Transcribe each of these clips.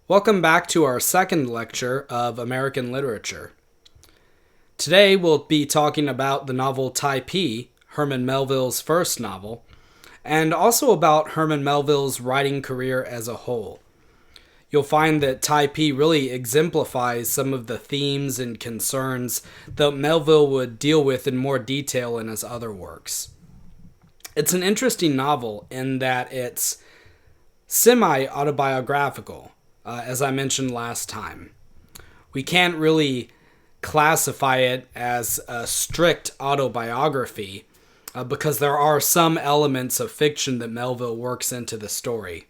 Welcome back to our second lecture of American literature. Today we'll be talking about the novel Typee, Herman Melville's first novel, and also about Herman Melville's writing career as a whole. You'll find that Typee really exemplifies some of the themes and concerns that Melville would deal with in more detail in his other works. It's an interesting novel in that it's semi-autobiographical, as I mentioned last time. We can't really classify it as a strict autobiography because there are some elements of fiction that Melville works into the story.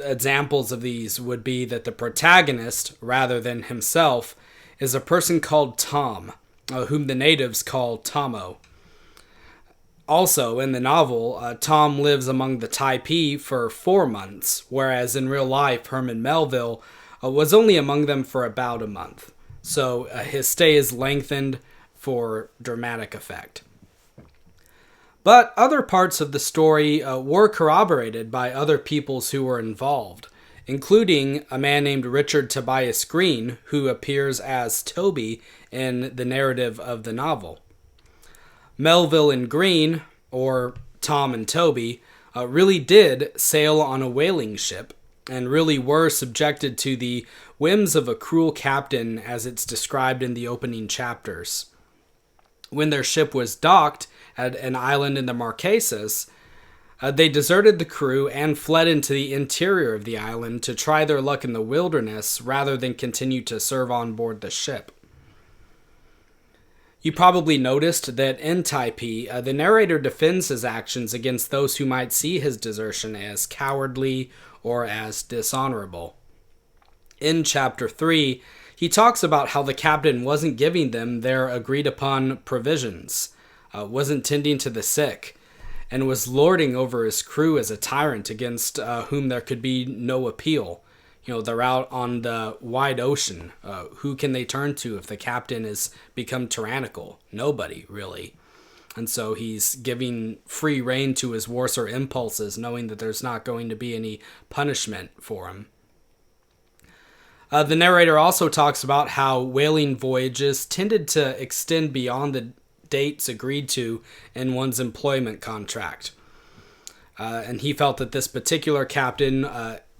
Examples of these would be that the protagonist, rather than himself, is a person called Tom, whom the natives call Tomo. Also, in the novel, Tom lives among the Typee for 4 months, whereas in real life, Herman Melville was only among them for about a month. So his stay is lengthened for dramatic effect. But other parts of the story were corroborated by other peoples who were involved, including a man named Richard Tobias Green, who appears as Toby in the narrative of the novel. Melville and Green, or Tom and Toby, really did sail on a whaling ship and really were subjected to the whims of a cruel captain as it's described in the opening chapters. When their ship was docked at an island in the Marquesas, they deserted the crew and fled into the interior of the island to try their luck in the wilderness rather than continue to serve on board the ship. You probably noticed that in Typee, the narrator defends his actions against those who might see his desertion as cowardly or as dishonorable. In Chapter 3, he talks about how the captain wasn't giving them their agreed-upon provisions, wasn't tending to the sick, and was lording over his crew as a tyrant against whom there could be no appeal. They're out on the wide ocean. Who can they turn to if the captain has become tyrannical? Nobody, really. And so he's giving free rein to his worser impulses, knowing that there's not going to be any punishment for him. The narrator also talks about how whaling voyages tended to extend beyond the dates agreed to in one's employment contract. And he felt that this particular captain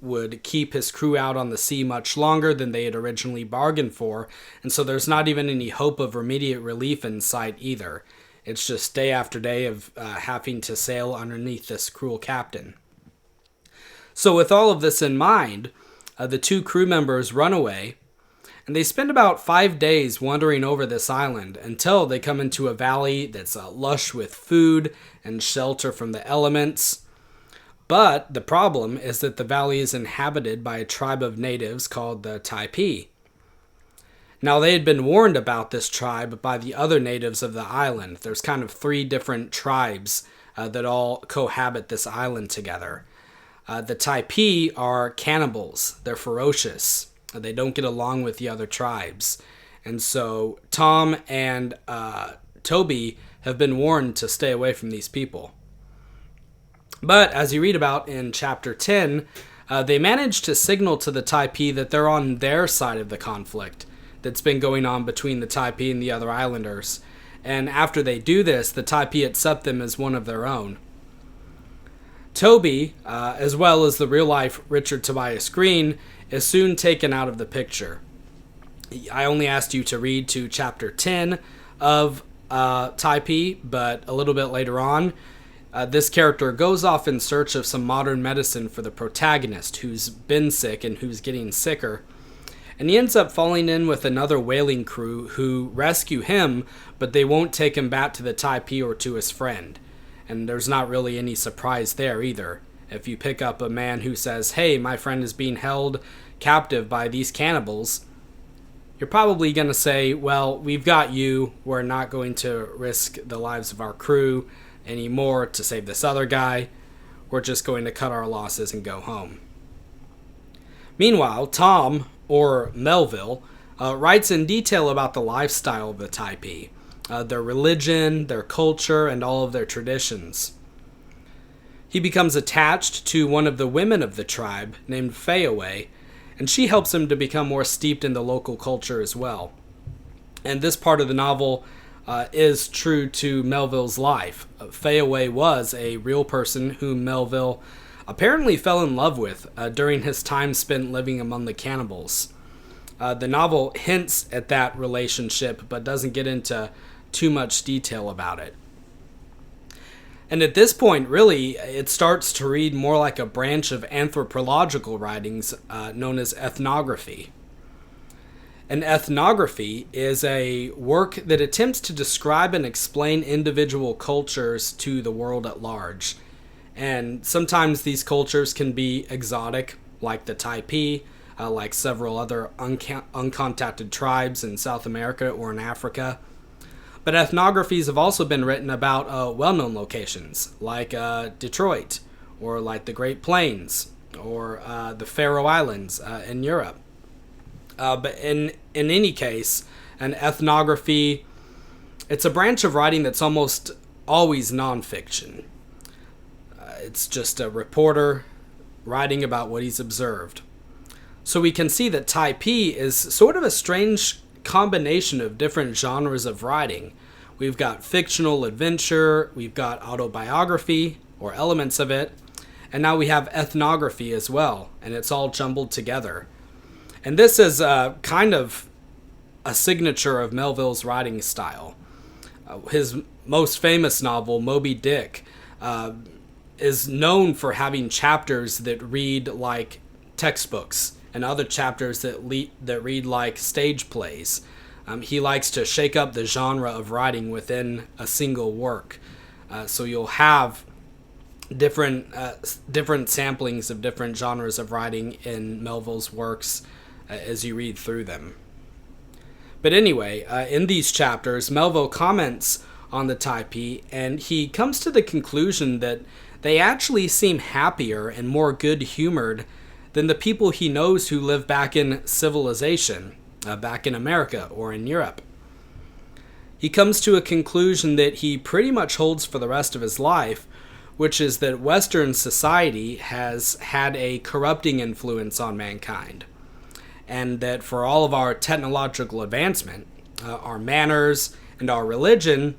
would keep his crew out on the sea much longer than they had originally bargained for, and so there's not even any hope of immediate relief in sight either. It's just day after day of having to sail underneath this cruel captain. So with all of this in mind, the two crew members run away, and they spend about 5 days wandering over this island until they come into a valley that's lush with food and shelter from the elements. But the problem is that the valley is inhabited by a tribe of natives called the Typee. Now, they had been warned about this tribe by the other natives of the island. There's kind of 3 different tribes that all cohabit this island together. The Typee are cannibals. They're ferocious. They don't get along with the other tribes. And so Tom and Toby have been warned to stay away from these people. But as you read about in Chapter 10, they manage to signal to the Typee that they're on their side of the conflict that's been going on between the Typee and the other islanders. And after they do this, the Typee accept them as one of their own. Toby, as well as the real-life Richard Tobias Green, is soon taken out of the picture. I only asked you to read to Chapter 10 of Typee, but a little bit later on, this character goes off in search of some modern medicine for the protagonist who's been sick and who's getting sicker. And he ends up falling in with another whaling crew who rescue him, but they won't take him back to the Typee or to his friend. And there's not really any surprise there either. If you pick up a man who says, "Hey, my friend is being held captive by these cannibals," you're probably going to say, "Well, we've got you. We're not going to risk the lives of our crew anymore to save this other guy. We're just going to cut our losses and go home." Meanwhile, Tom, or Melville, writes in detail about the lifestyle of the Typee, their religion, their culture, and all of their traditions. He becomes attached to one of the women of the tribe named Fayaway, and she helps him to become more steeped in the local culture as well. And this part of the novel is true to Melville's life. Fayaway was a real person whom Melville apparently fell in love with during his time spent living among the cannibals. The novel hints at that relationship, but doesn't get into too much detail about it. And at this point, really, it starts to read more like a branch of anthropological writings known as ethnography. An ethnography is a work that attempts to describe and explain individual cultures to the world at large. And sometimes these cultures can be exotic, like the Typee, like several other uncontacted tribes in South America or in Africa. But ethnographies have also been written about well-known locations, like Detroit, or like the Great Plains, or the Faroe Islands in Europe. But in any case, an ethnography, it's a branch of writing that's almost always nonfiction. It's just a reporter writing about what he's observed. So we can see that Typee is sort of a strange combination of different genres of writing. We've got fictional adventure, we've got autobiography, or elements of it, and now we have ethnography as well, and it's all jumbled together. And this is kind of a signature of Melville's writing style. His most famous novel, Moby Dick, is known for having chapters that read like textbooks and other chapters that read like stage plays. He likes to shake up the genre of writing within a single work. So you'll have different samplings of different genres of writing in Melville's works as you read through them. But anyway, in these chapters, Melville comments on the Typee, and he comes to the conclusion that they actually seem happier and more good-humored than the people he knows who live back in civilization, back in America or in Europe. He comes to a conclusion that he pretty much holds for the rest of his life, which is that Western society has had a corrupting influence on mankind, and that for all of our technological advancement, our manners, and our religion,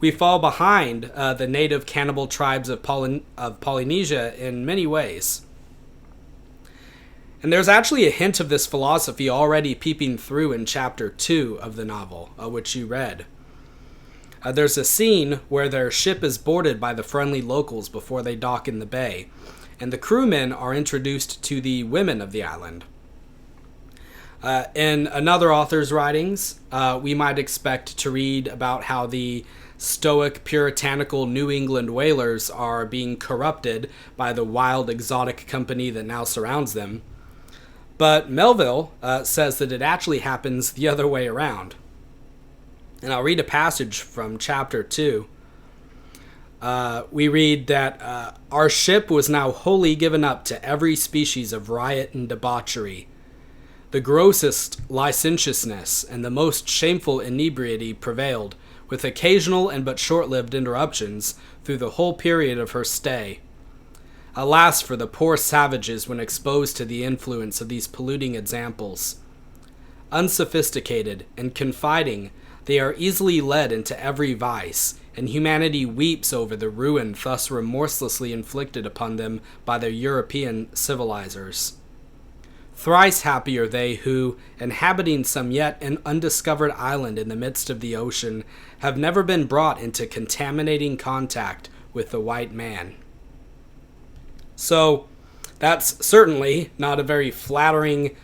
we fall behind the native cannibal tribes of Polynesia in many ways. And there's actually a hint of this philosophy already peeping through in chapter 2 of the novel, which you read. There's a scene where their ship is boarded by the friendly locals before they dock in the bay, and the crewmen are introduced to the women of the island. In another author's writings, we might expect to read about how the stoic, puritanical New England whalers are being corrupted by the wild, exotic company that now surrounds them. But Melville says that it actually happens the other way around. And I'll read a passage from chapter 2. We read that our ship was now wholly given up to every species of riot and debauchery. The grossest licentiousness and the most shameful inebriety prevailed, with occasional and but short-lived interruptions, through the whole period of her stay. Alas for the poor savages when exposed to the influence of these polluting examples. Unsophisticated and confiding, they are easily led into every vice, and humanity weeps over the ruin thus remorselessly inflicted upon them by their European civilizers. Thrice happy are they who, inhabiting some yet an undiscovered island in the midst of the ocean, have never been brought into contaminating contact with the white man. So, that's certainly not a very flattering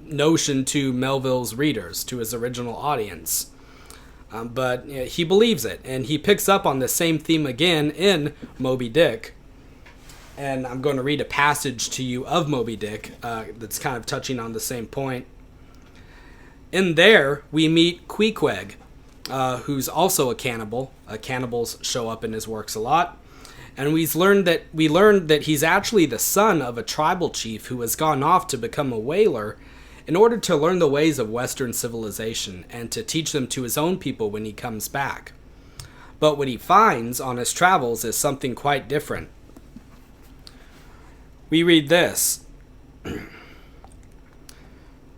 notion to Melville's readers, to his original audience. But he believes it, and he picks up on the same theme again in Moby Dick. And I'm going to read a passage to you of Moby Dick that's kind of touching on the same point. In there, we meet Queequeg, who's also a cannibal. Cannibals show up in his works a lot. And we learned that he's actually the son of a tribal chief who has gone off to become a whaler in order to learn the ways of Western civilization and to teach them to his own people when he comes back. But what he finds on his travels is something quite different. We read this.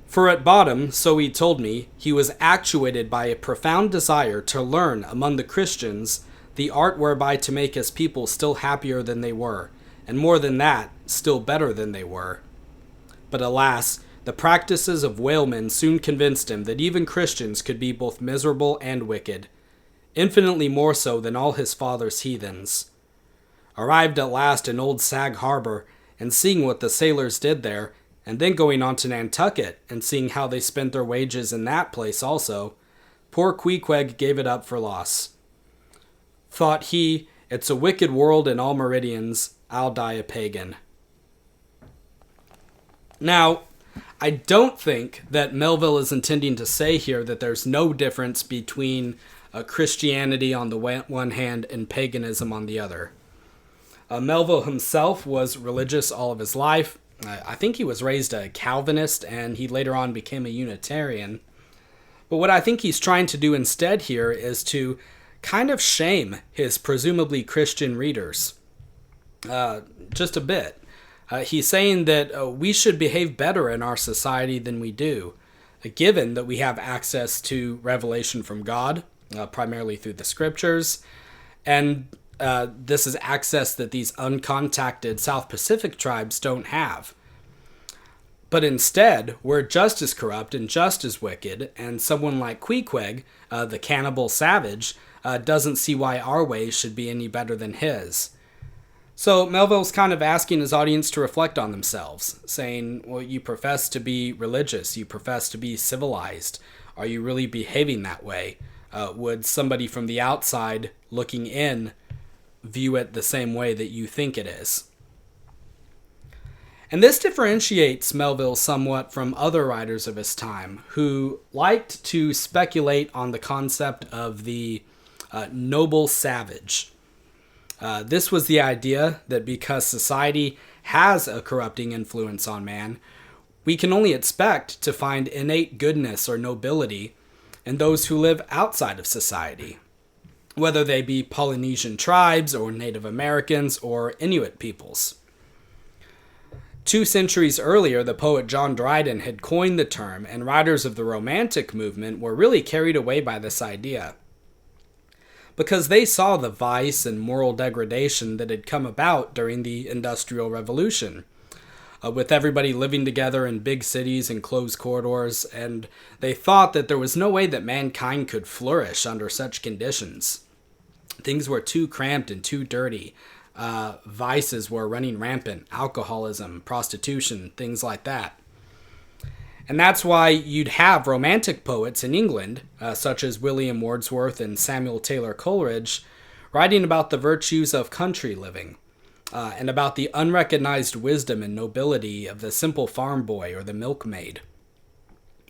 For at bottom, so he told me, he was actuated by a profound desire to learn among the Christians the art whereby to make his people still happier than they were, and more than that, still better than they were. But alas, the practices of whalemen soon convinced him that even Christians could be both miserable and wicked, infinitely more so than all his father's heathens. Arrived at last in Old Sag Harbor, and seeing what the sailors did there, and then going on to Nantucket and seeing how they spent their wages in that place also, poor Queequeg gave it up for loss. Thought he, it's a wicked world in all meridians, I'll die a pagan. Now, I don't think that Melville is intending to say here that there's no difference between Christianity on the one hand and paganism on the other. Melville himself was religious all of his life. I think he was raised a Calvinist, and he later on became a Unitarian. But what I think he's trying to do instead here is to kind of shame his presumably Christian readers. Just a bit. He's saying that we should behave better in our society than we do, given that we have access to revelation from God, primarily through the scriptures, and this is access that these uncontacted South Pacific tribes don't have. But instead, we're just as corrupt and just as wicked, and someone like Queequeg, the cannibal savage, doesn't see why our ways should be any better than his. So Melville's kind of asking his audience to reflect on themselves, saying, well, you profess to be religious, you profess to be civilized. Are you really behaving that way? Would somebody from the outside looking in view it the same way that you think it is? And this differentiates Melville somewhat from other writers of his time who liked to speculate on the concept of the noble savage. This was the idea that because society has a corrupting influence on man, we can only expect to find innate goodness or nobility in those who live outside of society, whether they be Polynesian tribes or Native Americans or Inuit peoples. 2 centuries earlier, the poet John Dryden had coined the term, and writers of the Romantic movement were really carried away by this idea, because they saw the vice and moral degradation that had come about during the Industrial Revolution, with everybody living together in big cities and closed corridors, and they thought that there was no way that mankind could flourish under such conditions. Things were too cramped and too dirty. Vices were running rampant, alcoholism, prostitution, things like that. And that's why you'd have Romantic poets in England, such as William Wordsworth and Samuel Taylor Coleridge, writing about the virtues of country living, and about the unrecognized wisdom and nobility of the simple farm boy or the milkmaid.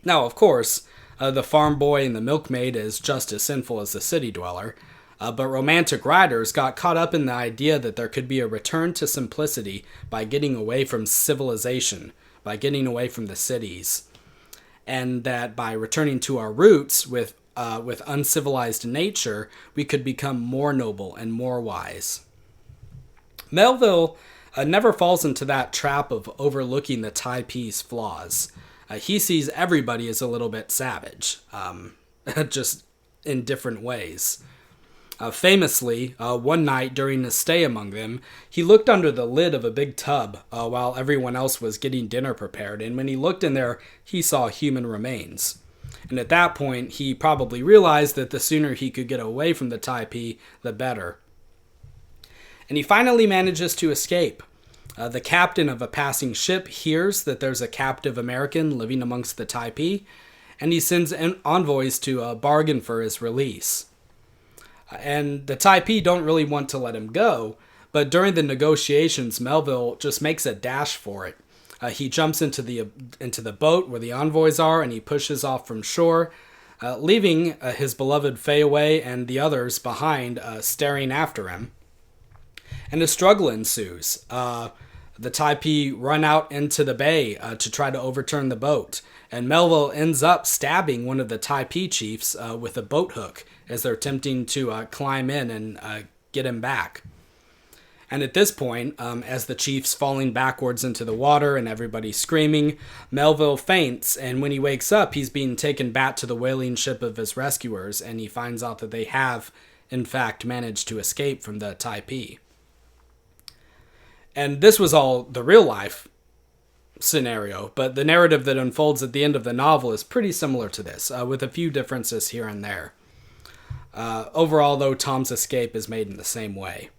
Now, of course, the farm boy and the milkmaid is just as sinful as the city dweller, but Romantic writers got caught up in the idea that there could be a return to simplicity by getting away from civilization, by getting away from the cities, and that by returning to our roots with uncivilized nature, we could become more noble and more wise. Melville never falls into that trap of overlooking the Typee's flaws. He sees everybody as a little bit savage, just in different ways. Famously, one night during his stay among them, he looked under the lid of a big tub while everyone else was getting dinner prepared, and when he looked in there, he saw human remains. And at that point, he probably realized that the sooner he could get away from the Typee, the better. And he finally manages to escape. The captain of a passing ship hears that there's a captive American living amongst the Typee, and he sends envoys to bargain for his release. And the Typee don't really want to let him go, but during the negotiations, Melville just makes a dash for it. He jumps into the boat where the envoys are, and he pushes off from shore, leaving his beloved Fayaway and the others behind, staring after him. And a struggle ensues. The Typee run out into the bay to try to overturn the boat, and Melville ends up stabbing one of the Typee chiefs with a boat hook as they're attempting to climb in and get him back. And at this point, as the chief's falling backwards into the water and everybody's screaming, Melville faints, and when he wakes up, he's being taken back to the whaling ship of his rescuers, and he finds out that they have, in fact, managed to escape from the Typee. And this was all the real-life scenario, but the narrative that unfolds at the end of the novel is pretty similar to this, with a few differences here and there. Overall, though, Tom's escape is made in the same way.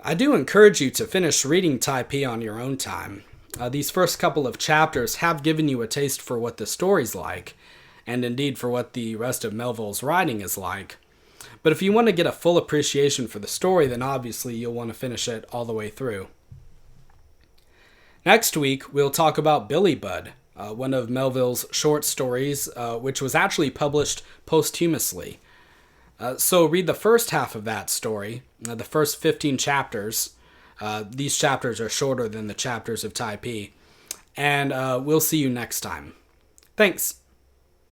I do encourage you to finish reading Typee on your own time. These first couple of chapters have given you a taste for what the story's like, and indeed for what the rest of Melville's writing is like. But if you want to get a full appreciation for the story, then obviously you'll want to finish it all the way through. Next week, we'll talk about Billy Budd, one of Melville's short stories, which was actually published posthumously. So read the first half of that story, the first 15 chapters. These chapters are shorter than the chapters of Typee. And we'll see you next time. Thanks.